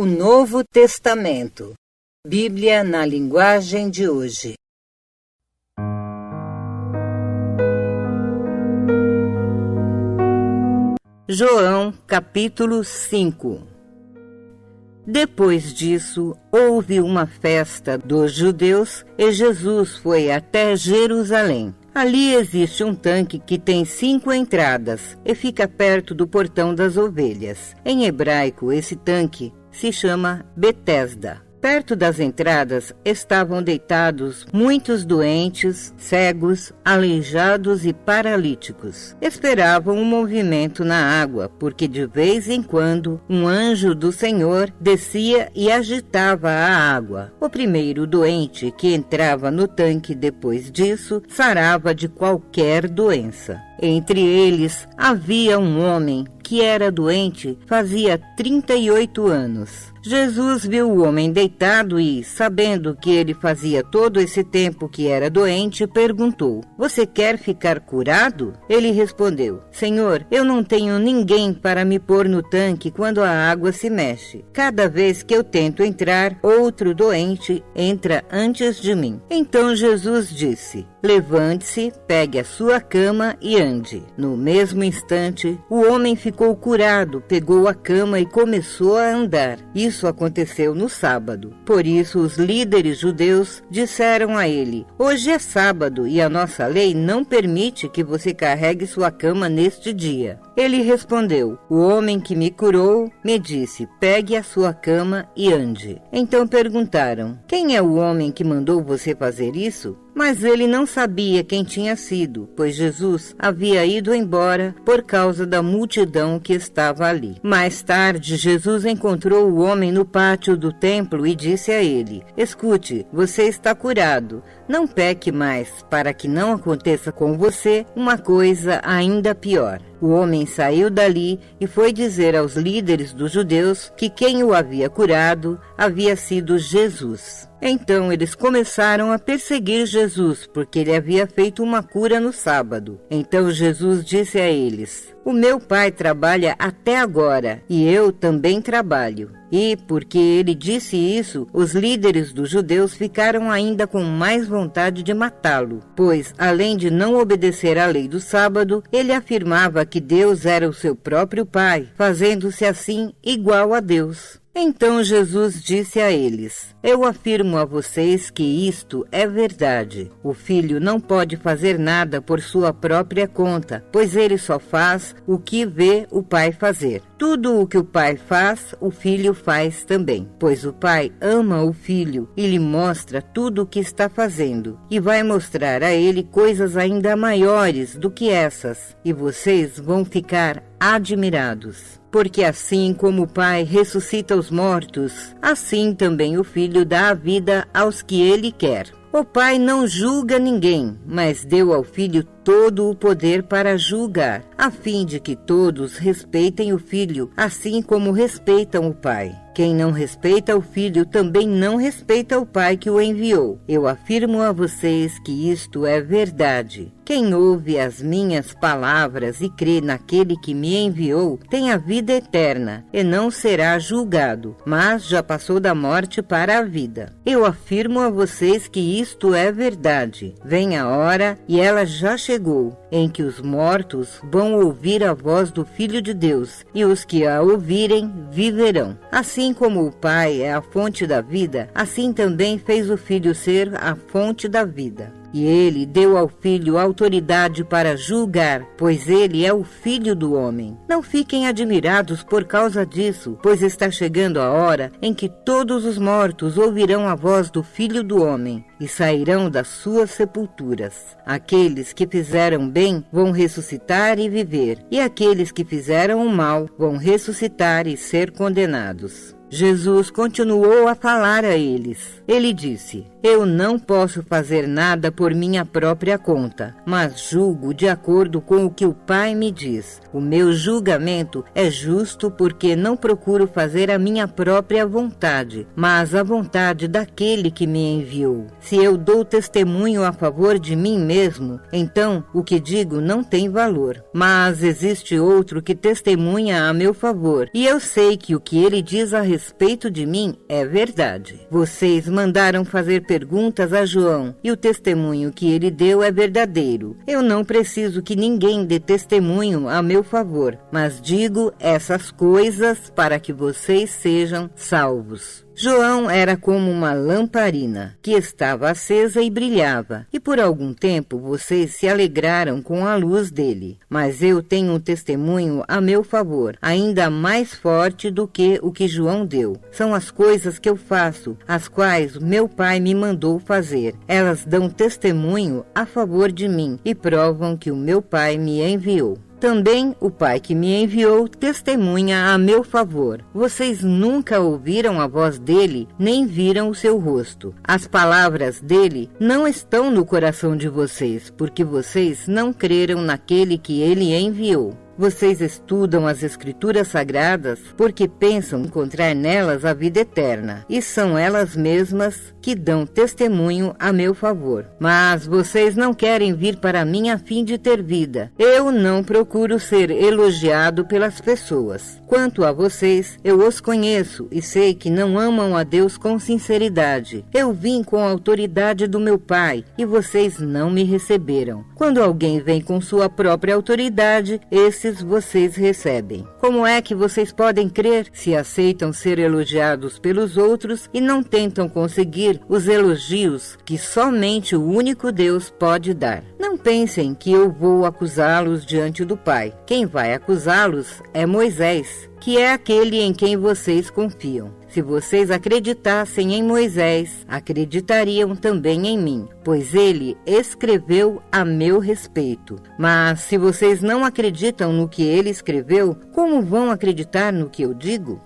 O Novo Testamento. Bíblia na linguagem de hoje. João, capítulo 5. Depois disso, houve uma festa dos judeus e Jesus foi até Jerusalém. Ali existe um tanque que tem 5 entradas e fica perto do portão das ovelhas. Em hebraico, esse tanque se chama Betesda. Perto das entradas estavam deitados muitos doentes, cegos, aleijados e paralíticos. Esperavam um movimento na água, porque de vez em quando um anjo do Senhor descia e agitava a água. O primeiro doente que entrava no tanque depois disso sarava de qualquer doença. Entre eles havia um homem que era doente fazia 38 anos. Jesus viu o homem deitado e, sabendo que ele fazia todo esse tempo que era doente, perguntou: "Você quer ficar curado?" Ele respondeu: "Senhor, eu não tenho ninguém para me pôr no tanque quando a água se mexe. Cada vez que eu tento entrar, outro doente entra antes de mim." Então Jesus disse: "Levante-se, pegue a sua cama e ande." No mesmo instante, o homem ficou curado, pegou a cama e começou a andar. Isso aconteceu no sábado. Por isso, os líderes judeus disseram a ele: "Hoje é sábado e a nossa lei não permite que você carregue sua cama neste dia." Ele respondeu: "O homem que me curou me disse: pegue a sua cama e ande." Então perguntaram: "Quem é o homem que mandou você fazer isso?" Mas ele não sabia quem tinha sido, pois Jesus havia ido embora por causa da multidão que estava ali. Mais tarde, Jesus encontrou o homem no pátio do templo e disse a ele: "Escute, você está curado. Não peque mais, para que não aconteça com você uma coisa ainda pior." O homem saiu dali e foi dizer aos líderes dos judeus que quem o havia curado havia sido Jesus. Então eles começaram a perseguir Jesus, porque ele havia feito uma cura no sábado. Então Jesus disse a eles: "O meu Pai trabalha até agora, e eu também trabalho." E, porque ele disse isso, os líderes dos judeus ficaram ainda com mais vontade de matá-lo, pois, além de não obedecer à lei do sábado, ele afirmava que Deus era o seu próprio Pai, fazendo-se assim igual a Deus. Então Jesus disse a eles: "Eu afirmo a vocês que isto é verdade. O filho não pode fazer nada por sua própria conta, pois ele só faz o que vê o pai fazer. Tudo o que o pai faz, o filho faz também, pois o pai ama o filho e lhe mostra tudo o que está fazendo, e vai mostrar a ele coisas ainda maiores do que essas, e vocês vão ficar admirados. Porque assim como o Pai ressuscita os mortos, assim também o Filho dá a vida aos que ele quer. O Pai não julga ninguém, mas deu ao Filho todo o poder para julgar, a fim de que todos respeitem o Filho, assim como respeitam o Pai. Quem não respeita o Filho também não respeita o Pai que o enviou. Eu afirmo a vocês que isto é verdade. Quem ouve as minhas palavras e crê naquele que me enviou tem a vida eterna e não será julgado, mas já passou da morte para a vida. Eu afirmo a vocês que isto é verdade. Vem a hora, e ela já chegou, em que os mortos vão ouvir a voz do Filho de Deus, e os que a ouvirem viverão. Assim como o Pai é a fonte da vida, assim também fez o Filho ser a fonte da vida. E ele deu ao Filho autoridade para julgar, pois ele é o Filho do homem. Não fiquem admirados por causa disso, pois está chegando a hora em que todos os mortos ouvirão a voz do Filho do homem e sairão das suas sepulturas. Aqueles que fizeram bem vão ressuscitar e viver, e aqueles que fizeram o mal vão ressuscitar e ser condenados. Jesus continuou a falar a eles. Ele disse: "Eu não posso fazer nada por minha própria conta, mas julgo de acordo com o que o Pai me diz. O meu julgamento é justo porque não procuro fazer a minha própria vontade, mas a vontade daquele que me enviou. Se eu dou testemunho a favor de mim mesmo, então o que digo não tem valor. Mas existe outro que testemunha a meu favor, e eu sei que o que ele diz a respeito respeito de mim é verdade. Vocês mandaram fazer perguntas a João e o testemunho que ele deu é verdadeiro. Eu não preciso que ninguém dê testemunho a meu favor, mas digo essas coisas para que vocês sejam salvos. João era como uma lamparina que estava acesa e brilhava, e por algum tempo vocês se alegraram com a luz dele. Mas eu tenho um testemunho a meu favor, ainda mais forte do que o que João deu. São as coisas que eu faço, as quais meu Pai me mandou fazer. Elas dão testemunho a favor de mim e provam que o meu Pai me enviou. Também o Pai que me enviou testemunha a meu favor. Vocês nunca ouviram a voz dele, nem viram o seu rosto. As palavras dele não estão no coração de vocês, porque vocês não creram naquele que ele enviou. Vocês estudam as Escrituras Sagradas porque pensam encontrar nelas a vida eterna, e são elas mesmas que dão testemunho a meu favor. Mas vocês não querem vir para mim a fim de ter vida. Eu não procuro ser elogiado pelas pessoas. Quanto a vocês, eu os conheço e sei que não amam a Deus com sinceridade. Eu vim com a autoridade do meu Pai e vocês não me receberam. Quando alguém vem com sua própria autoridade, esses vocês recebem. Como é que vocês podem crer se aceitam ser elogiados pelos outros e não tentam conseguir os elogios que somente o único Deus pode dar? Não pensem que eu vou acusá-los diante do Pai. Quem vai acusá-los é Moisés, que é aquele em quem vocês confiam. Se vocês acreditassem em Moisés, acreditariam também em mim, pois ele escreveu a meu respeito. Mas se vocês não acreditam no que ele escreveu, como vão acreditar no que eu digo?